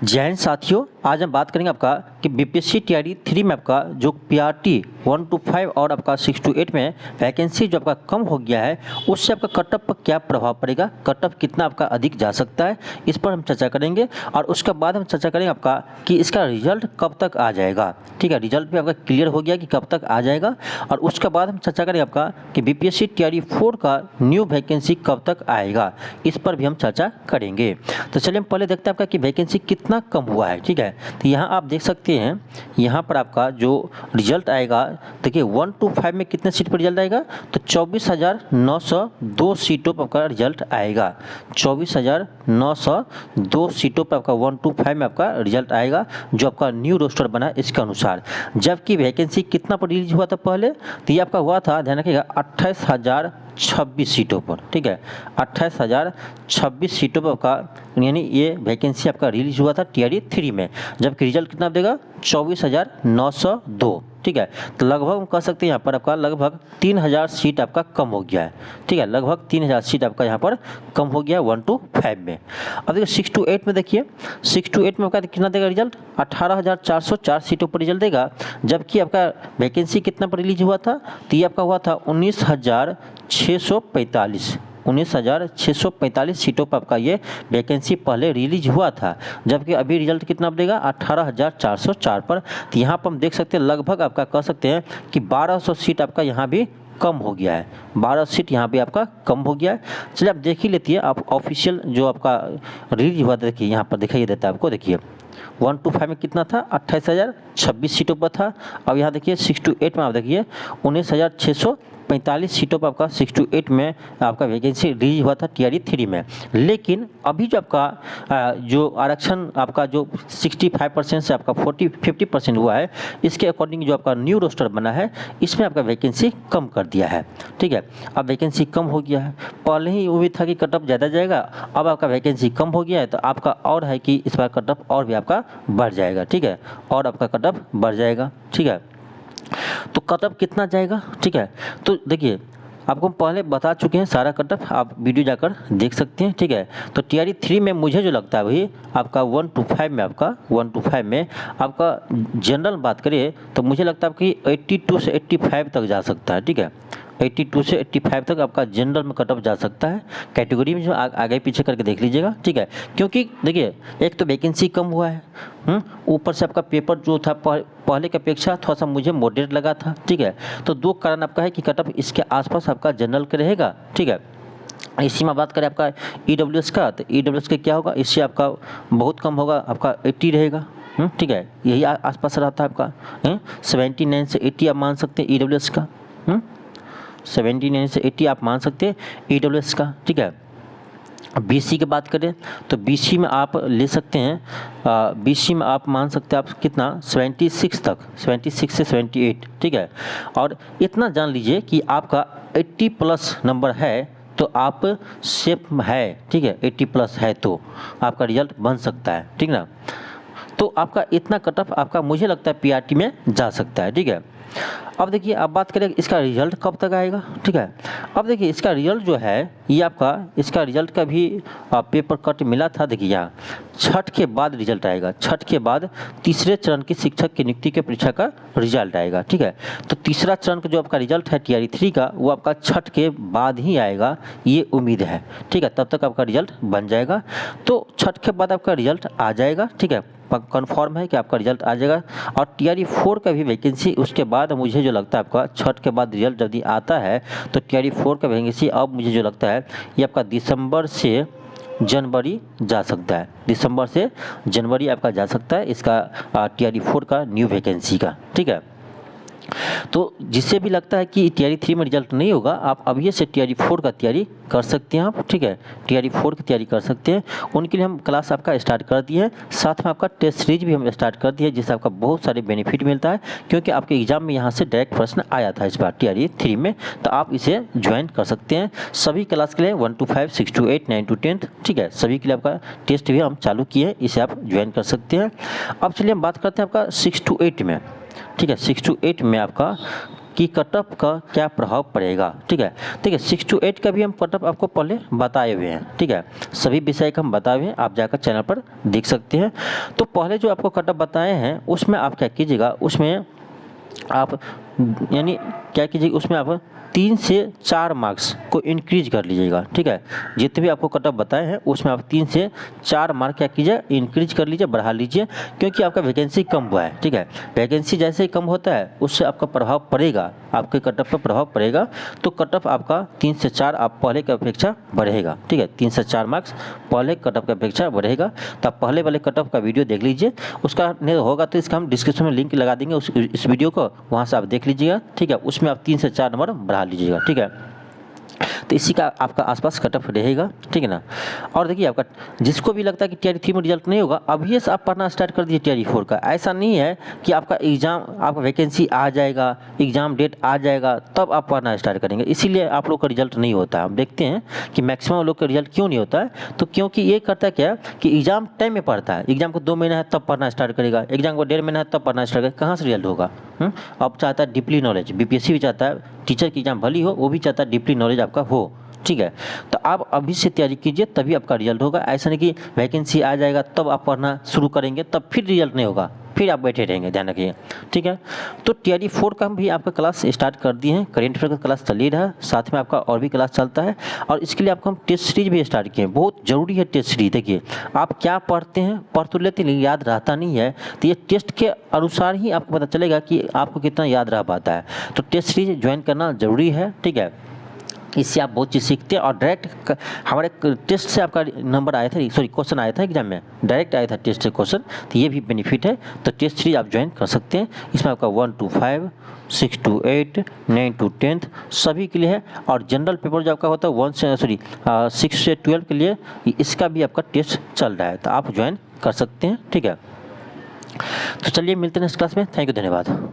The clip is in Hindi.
जय हिंद साथियों, आज हम बात करेंगे आपका कि बीपीएससी टीआरई 3 में आपका जो पीआरटी 1 to 5 और आपका 6 to 8 में वैकेंसी जो आपका कम हो गया है, उससे आपका कटअप पर क्या प्रभाव पड़ेगा, कटअप कितना आपका अधिक जा सकता है, इस पर हम चर्चा करेंगे। और उसके बाद हम चर्चा करेंगे आपका कि इसका रिजल्ट कब तक आ जाएगा। ठीक है, रिजल्ट भी आपका क्लियर हो गया कि कब तक आ जाएगा। और उसके बाद हम चर्चा करेंगे आपका कि बीपीएससी टीआरई 4 का न्यू वैकेंसी कब तक आएगा, इस पर भी हम चर्चा करेंगे। तो चलिए हम पहले देखते हैं आपका कि वैकेंसी कितना कम हुआ है। ठीक है, तो यहाँ आप देख सकते हैं, यहाँ पर आपका जो रिजल्ट आएगा, देखिए 1 to 5 में कितने सीट पर रिजल्ट आएगा, तो 24,902 सीटों पर आपका रिजल्ट आएगा। 24,902 सीटों पर आपका 1 to 5 में आपका रिजल्ट आएगा, जो आपका न्यू रोस्टर बना है इसके अनुसार। जबकि वैकेंसी कितना पर रिलीज हुआ था पहले, तो ये आपका हुआ था, ध्यान रखिएगा, 28,026 सीटों पर। ठीक है, 28,026 सीटों पर आपका यानी ये वैकेंसी आपका रिलीज हुआ था टीआरई 3 में। जबकि रिजल्ट कितना देगा, 24,902। ठीक है, तो लगभग हम कह सकते हैं यहाँ पर आपका लगभग 3,000 सीट आपका कम हो गया है। ठीक है, लगभग 3,000 सीट आपका यहाँ पर कम हो गया है 1 to 5 में। अब देखिए 6 to 8 में, देखिए 6 to 8 में आपका कितना देगा रिजल्ट, 18,404 सीटों पर रिजल्ट देगा। जबकि आपका वैकेंसी कितना पर रिलीज हुआ था, तो ये आपका हुआ था 19,645 सीटों पर आपका ये वैकेंसी पहले रिलीज हुआ था। जबकि अभी रिजल्ट कितना देगा, 18,404 पर। तो यहाँ पर हम देख सकते हैं लगभग आपका कह सकते हैं कि 1200 सीट आपका यहाँ भी कम हो गया है, 12 सीट यहाँ भी आपका कम हो गया है। चलिए आप देख ही लेती है, आप ऑफिशियल जो आपका रिलीज हुआ था, देखिए यहाँ पर दिखाई देता है आपको। देखिए 1 to 5 में कितना था, 28,026 सीटों पर था। अब यहाँ देखिए 6 to 8 में आप देखिए 19,645 सीटों पर आपका 6 to 8 में आपका वैकेंसी रिलीज हुआ था टीआरई 3 में। लेकिन अभी जो आपका जो आरक्षण आपका जो 65% से आपका 50% हुआ है, इसके अकॉर्डिंग जो आपका न्यू रोस्टर बना है, इसमें आपका वैकेंसी कम कर दिया है। ठीक है, अब वैकेंसी कम हो गया है। पहले ही उम्मीद था कि कटअप ज़्यादा जाएगा, अब आपका वैकेंसी कम हो गया है, तो आपका और है कि इस बार कटअप और भी आपका बढ़ जाएगा। ठीक है, और आपका कटअप बढ़ जाएगा। ठीक है, तो कटअप कितना जाएगा। ठीक है, तो देखिए आपको पहले बता चुके हैं सारा कटअप, आप वीडियो जाकर देख सकते हैं। ठीक है, तो टीआरई 3 में मुझे जो लगता है वही आपका 1 to 5 में आपका जनरल बात करें तो मुझे लगता है कि 82 से 85 तक जा सकता है। ठीक है, 82 से 85 तक आपका जनरल में कटअप जा सकता है। कैटेगरी में जो आगे पीछे करके देख लीजिएगा। ठीक है, क्योंकि देखिए एक तो वैकेंसी कम हुआ है, ऊपर से आपका पेपर जो था पहले की अपेक्षा थोड़ा सा मुझे मॉडरेट लगा था। ठीक है, तो दो कारण आपका है कि कटअप इसके आसपास आपका जनरल का रहेगा। ठीक है, इसी में बात करें आपका ईडब्ल्यूएस का, तो ईडब्ल्यूएस का क्या होगा, इससे आपका बहुत कम होगा, आपका 80 रहेगा। ठीक है, यही आसपास रहता है आपका 79 से 80 आप मान सकते हैं ईडब्ल्यूएस का। 79 से 80 आप मान सकते हैं ईडब्ल्यूएस का। ठीक है, बीसी की बात करें तो बीसी में आप ले सकते हैं, बीसी में आप मान सकते हैं आप कितना 76 तक, 76 से 78। ठीक है, और इतना जान लीजिए कि आपका 80 प्लस नंबर है तो आप सेफ है। ठीक है, 80 प्लस है तो आपका रिजल्ट बन सकता है। ठीक ना, तो आपका इतना कटअप आपका मुझे लगता है पीआरटी में जा सकता है। ठीक है, अब देखिए अब बात करें इसका रिजल्ट कब तक आएगा। ठीक है, अब देखिए इसका रिजल्ट जो है ये आपका इसका रिजल्ट का भी पेपर कट मिला था। देखिए यहाँ छठ के बाद रिजल्ट आएगा, छठ के बाद तीसरे चरण की शिक्षक की नियुक्ति के परीक्षा का रिजल्ट आएगा। ठीक है, तो तीसरा चरण का जो आपका रिजल्ट है टीआरई 3 का, वो आपका छठ के बाद ही आएगा, ये उम्मीद है। ठीक है, तब तक आपका रिजल्ट बन जाएगा, तो छठ के बाद आपका रिजल्ट आ जाएगा। ठीक है, कन्फर्म है कि आपका रिजल्ट आ जाएगा। और टीआरई 4 का भी वैकेंसी उसके बाद मुझे जो लगता है आपका छठ के बाद रिजल्ट यदि आता है तो टीआरई 4 का वैकेंसी अब मुझे जो लगता है ये आपका दिसंबर से जनवरी जा सकता है, दिसंबर से जनवरी आपका जा सकता है इसका टीआरई 4 का न्यू वैकेंसी का। ठीक है, तो जिससे भी लगता है कि टीआरई 3 में रिजल्ट नहीं होगा, आप अभी से टीआरई 4 का तैयारी कर सकते हैं आप। ठीक है, टीआरई 4 की तैयारी कर सकते हैं, उनके लिए हम क्लास आपका स्टार्ट कर दिए हैं, साथ में आपका टेस्ट सीरीज भी हम स्टार्ट कर दिए, जिससे आपका बहुत सारे बेनिफिट मिलता है। क्योंकि आपके एग्जाम में यहाँ से डायरेक्ट प्रश्न आया था इस बार टीआरई 3 में, तो आप इसे ज्वाइन कर सकते हैं। सभी क्लास के लिए 1 to 5, 6 to 8, 9 to 10। ठीक है, सभी के लिए आपका टेस्ट भी हम चालू किए हैं, इसे आप ज्वाइन कर सकते हैं। अब चलिए हम बात करते हैं आपका 6 to 8 में। ठीक है, 6 to 8 में आपका कि कट ऑफ का क्या प्रभाव पड़ेगा। ठीक है, 6 to 8 का भी हम कट ऑफ आपको पहले बताए हुए हैं। ठीक है, सभी विषय का हम बताए हुए हैं, आप जाकर चैनल पर देख सकते हैं। तो पहले जो आपको कट ऑफ बताए हैं उसमें आप क्या कीजिएगा, उसमें आप यानी क्या कीजिएगा, उसमें आप 3 से 4 मार्क्स को इंक्रीज कर लीजिएगा। ठीक है, जितने भी आपको कट ऑफ बताए हैं उसमें आप 3 से 4 मार्क क्या कीजिए, इंक्रीज कर लीजिए, बढ़ा लीजिए, क्योंकि आपका वैकेंसी कम हुआ है। ठीक है, वैकेंसी जैसे ही कम होता है उससे आपका प्रभाव पड़ेगा, आपके कट ऑफ पर प्रभाव पड़ेगा। तो कट ऑफ आपका 3 से 4 आप पहले की अपेक्षा बढ़ेगा। ठीक है, 3 से 4 मार्क्स पहले कट ऑफ की अपेक्षा बढ़ेगा। तो आप पहले वाले कट ऑफ का वीडियो देख लीजिए, उसका नहीं होगा तो इसका हम डिस्क्रिप्शन में लिंक लगा देंगे इस वीडियो को, वहाँ से आप देख लीजिएगा। ठीक है, उसमें आप 3 से 4 नंबर बढ़ा लीजिएगा। ठीक है, तो इसी का आपका आसपास कट ऑफ रहेगा। ठीक है ना। और देखिए आपका जिसको भी लगता है कि टीआरई 3 में रिजल्ट नहीं होगा, अभी से आप पढ़ना स्टार्ट कर दीजिए टीआरई 4 का। ऐसा नहीं है कि आपका एग्जाम, आपका वैकेंसी आ जाएगा, एग्जाम डेट आ जाएगा तब आप पढ़ना स्टार्ट करेंगे, इसीलिए आप लोग का रिजल्ट नहीं होता है। हम देखते हैं कि मैक्सिमम लोग का रिजल्ट क्यों नहीं होता है, तो क्योंकि ये करता है क्या कि एग्जाम टाइम में पढ़ता है। एग्जाम को 2 महीना है तब पढ़ना स्टार्ट करेगा, एग्जाम को 1.5 महीना है तब पढ़ना स्टार्ट करेगा, कहाँ से रिजल्ट होगा। अब चाहता है डीपली नॉलेज, बीपीएससी भी चाहता है टीचर की एग्जाम भली हो, वो भी चाहता है डीपली नॉलेज आपका हो। ठीक है, तो आप अभी से तैयारी कीजिए तभी आपका रिजल्ट होगा। ऐसा नहीं कि वैकेंसी आ जाएगा तब आप पढ़ना शुरू करेंगे तब फिर रिजल्ट नहीं होगा, फिर आप बैठे रहेंगे, ध्यान रखिए। ठीक है, तो टीआरई 4 का हम भी आपका क्लास स्टार्ट कर दिए हैं, करेंट अफेयर का क्लास चल ही रहा है, साथ में आपका और भी क्लास चलता है। और इसके लिए आपको हम टेस्ट सीरीज भी स्टार्ट किए हैं, बहुत ज़रूरी है टेस्ट सीरीज। देखिए आप क्या पढ़ते हैं, पढ़ तो लेते लेकिन याद रहता नहीं है, तो ये टेस्ट के अनुसार ही आपको पता चलेगा कि आपको कितना याद रह पाता है। तो टेस्ट सीरीज ज्वाइन करना ज़रूरी है। ठीक है, इससे आप बहुत चीज़ सीखते हैं और डायरेक्ट हमारे टेस्ट से आपका नंबर आया था, सॉरी क्वेश्चन आया था एग्जाम में, डायरेक्ट आया था टेस्ट से क्वेश्चन, तो ये भी बेनिफिट है। तो टेस्ट सीरीज आप ज्वाइन कर सकते हैं, इसमें आपका 1 to 5, 6 to 8, 9 to 10 सभी के लिए है। और जनरल पेपर जो आपका होता है 6 से 12 के लिए, इसका भी आपका टेस्ट चल रहा है, तो आप ज्वाइन कर सकते हैं। ठीक है, तो चलिए मिलते हैं नेक्स्ट क्लास में। थैंक यू, धन्यवाद।